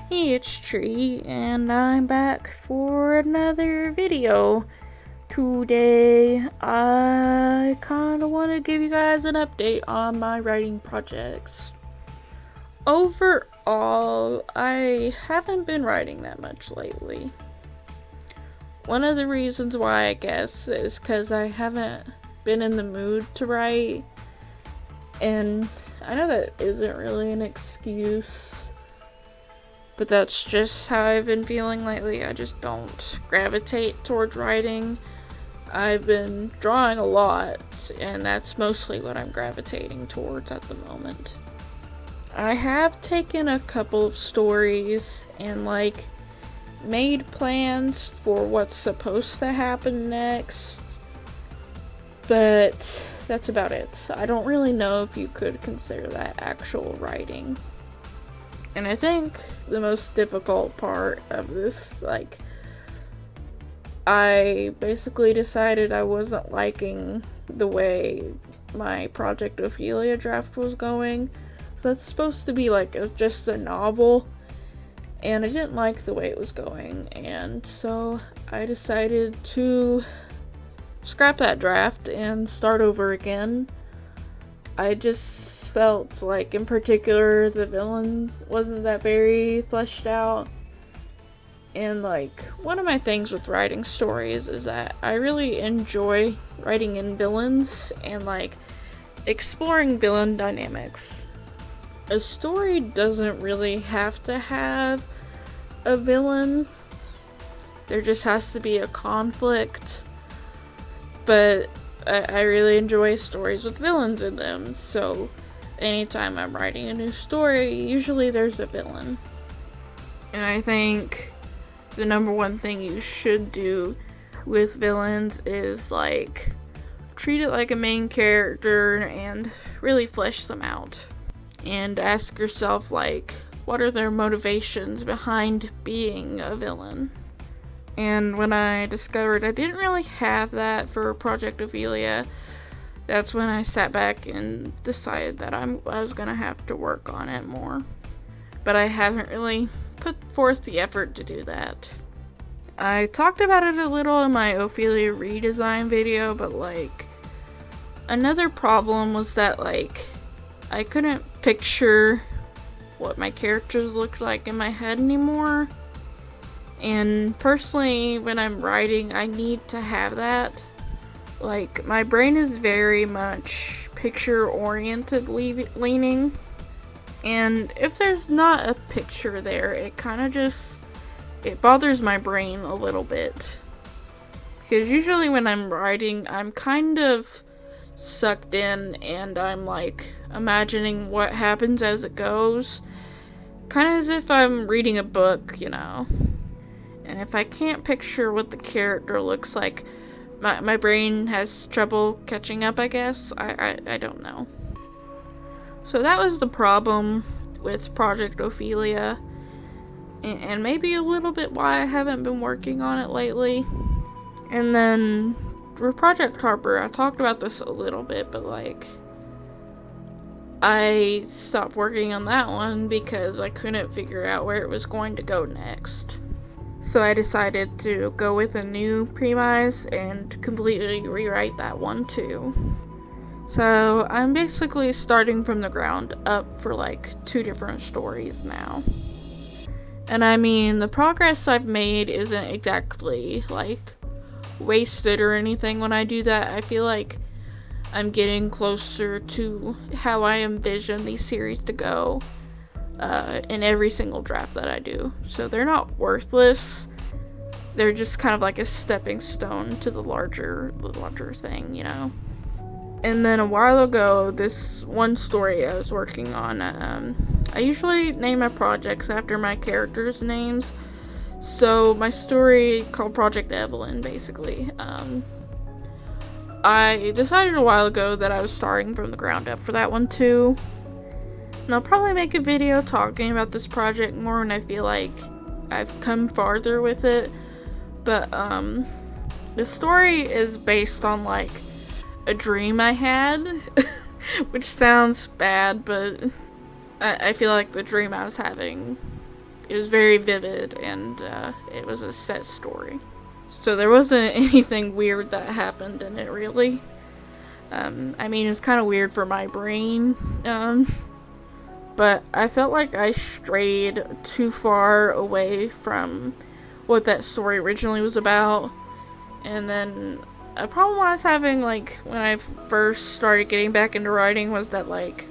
Hey, it's Tree, and I'm back for another video. Today, I kinda want to give you guys an update on my writing projects. Overall, I haven't been writing that much lately. One of the reasons why, I guess, is because I haven't been in the mood to write. And I know that isn't really an excuse, but that's just how I've been feeling lately. I just don't gravitate towards writing. I've been drawing a lot, and that's mostly what I'm gravitating towards at the moment. I have taken a couple of stories and made plans for what's supposed to happen next, but that's about it. I don't really know if you could consider that actual writing. And I think the most difficult part of this, I basically decided I wasn't liking the way my Project Ophelia draft was going. So that's supposed to be just a novel, and I didn't like the way it was going, and so I decided to scrap that draft and start over again. I just felt like, in particular, the villain wasn't that very fleshed out. And one of my things with writing stories is that I really enjoy writing in villains and exploring villain dynamics. A story doesn't really have to have a villain. There just has to be a conflict. But I really enjoy stories with villains in them, so anytime I'm writing a new story, usually there's a villain. And I think the number one thing you should do with villains is treat it like a main character and really flesh them out. And ask yourself what are their motivations behind being a villain? And when I discovered I didn't really have that for Project Ophelia, that's when I sat back and decided that I was gonna have to work on it more. But I haven't really put forth the effort to do that. I talked about it a little in my Ophelia redesign video, but another problem was that I couldn't picture what my characters looked like in my head anymore. And personally, when I'm writing, I need to have that. My brain is very much picture-oriented leaning. And if there's not a picture there, it kind of it bothers my brain a little bit. Because usually when I'm writing, I'm kind of sucked in and I'm imagining what happens as it goes. Kind of as if I'm reading a book, And if I can't picture what the character looks like, my brain has trouble catching up, I guess. I don't know. So that was the problem with Project Ophelia, and maybe a little bit why I haven't been working on it lately. And then for Project Harper, I talked about this a little bit, but I stopped working on that one because I couldn't figure out where it was going to go next. So I decided to go with a new premise and completely rewrite that one too. So I'm basically starting from the ground up for 2 different stories now. And I mean, the progress I've made isn't exactly wasted or anything when I do that. I feel like I'm getting closer to how I envision these series to go in every single draft that I do. So they're not worthless. They're just kind of a stepping stone to the larger thing, And then a while ago, this one story I was working on, I usually name my projects after my characters' names. So my story called Project Evelyn, basically. I decided a while ago that I was starting from the ground up for that one too. And I'll probably make a video talking about this project more when I feel like I've come farther with it. But the story is based on a dream I had, which sounds bad, but I feel like the dream I was having very vivid, and it was a set story. So there wasn't anything weird that happened in it, really. I mean, it's kind of weird for my brain, but I felt like I strayed too far away from what that story originally was about. And then a problem I was having, like, when I first started getting back into writing was that, like,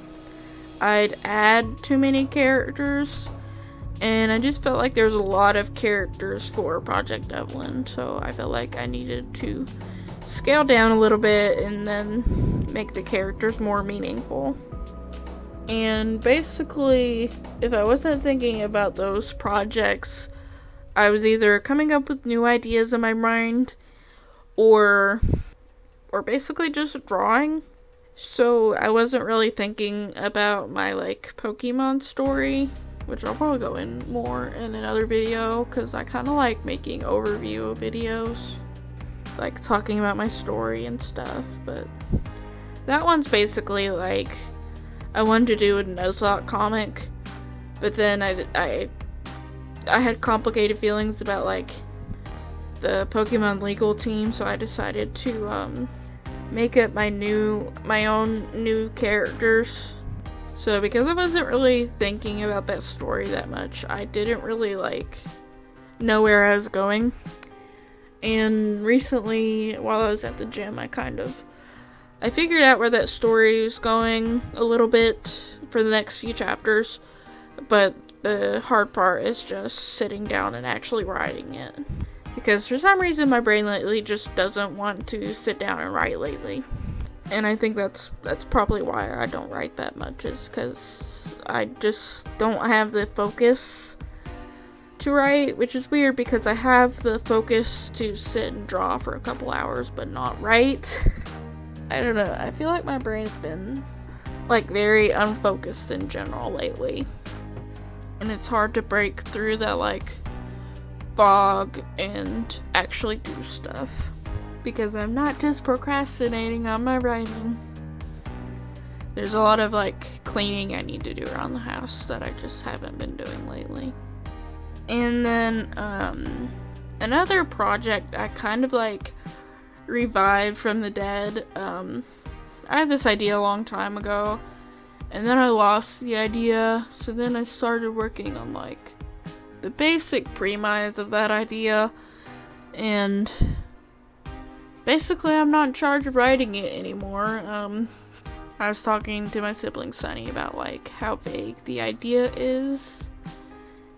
I'd add too many characters, and I just felt like there was a lot of characters for Project Evelyn, so I felt like I needed to scale down a little bit and then make the characters more meaningful. And basically, if I wasn't thinking about those projects, I was either coming up with new ideas in my mind, or basically just drawing. So I wasn't really thinking about my, like, Pokemon story, which I'll probably go in more in another video, because I kind of like making overview videos, like talking about my story and stuff. But that one's basically like, I wanted to do a Nuzlocke comic, but then I had complicated feelings about, like, the Pokemon legal team, so I decided to make up my own new characters. So because I wasn't really thinking about that story that much, I didn't really, like, know where I was going. And recently, while I was at the gym, I figured out where that story was going a little bit for the next few chapters, but the hard part is just sitting down and actually writing it. Because for some reason my brain lately just doesn't want to sit down and write lately. And I think that's probably why I don't write that much, is because I just don't have the focus to write, which is weird because I have the focus to sit and draw for a couple hours but not write. I don't know, I feel like my brain's been, like, very unfocused in general lately. And it's hard to break through that, like, fog and actually do stuff, because I'm not just procrastinating on my writing. There's a lot of, like, cleaning I need to do around the house that I just haven't been doing lately. And then another project I kind of, like, revived from the dead. I had this idea a long time ago, and then I lost the idea, so then I started working on, like, the basic premise of that idea, and basically I'm not in charge of writing it anymore. I was talking to my sibling Sunny about, like, how vague the idea is,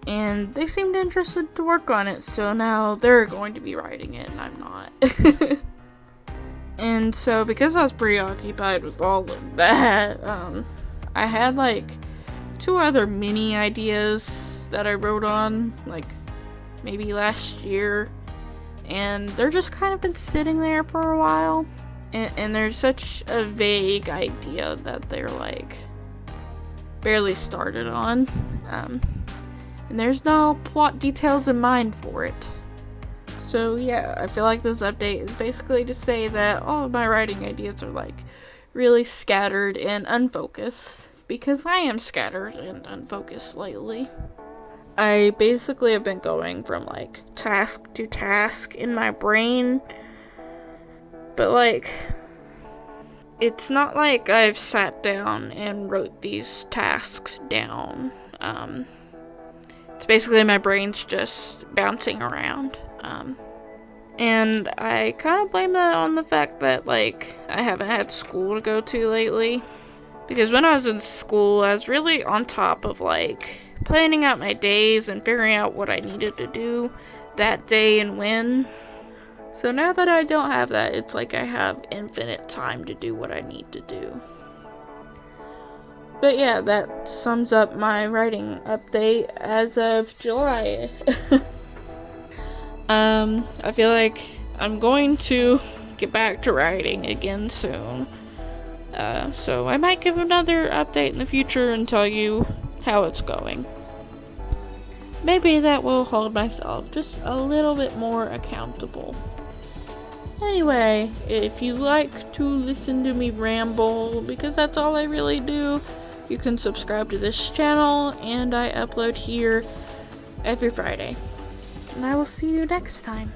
and they seemed interested to work on it, so now they're going to be writing it and I'm not. And so because I was preoccupied with all of that, I had, like, 2 other mini ideas that I wrote on, like, maybe last year, and they're just kind of been sitting there for a while, and they're such a vague idea that they're, like, barely started on, and there's no plot details in mind for it. So yeah, I feel like this update is basically to say that all of my writing ideas are, like, really scattered and unfocused, because I am scattered and unfocused lately. I basically have been going from, like, task to task in my brain, but, like, it's not like I've sat down and wrote these tasks down. It's basically my brain's just bouncing around. And I kind of blame that on the fact that, like, I haven't had school to go to lately. Because when I was in school, I was really on top of, like, planning out my days and figuring out what I needed to do that day and when. So now that I don't have that, it's like I have infinite time to do what I need to do. But yeah, that sums up my writing update as of July. I feel like I'm going to get back to writing again soon. So I might give another update in the future and tell you how it's going. Maybe that will hold myself just a little bit more accountable. Anyway, if you like to listen to me ramble, because that's all I really do, you can subscribe to this channel, and I upload here every Friday. And I will see you next time.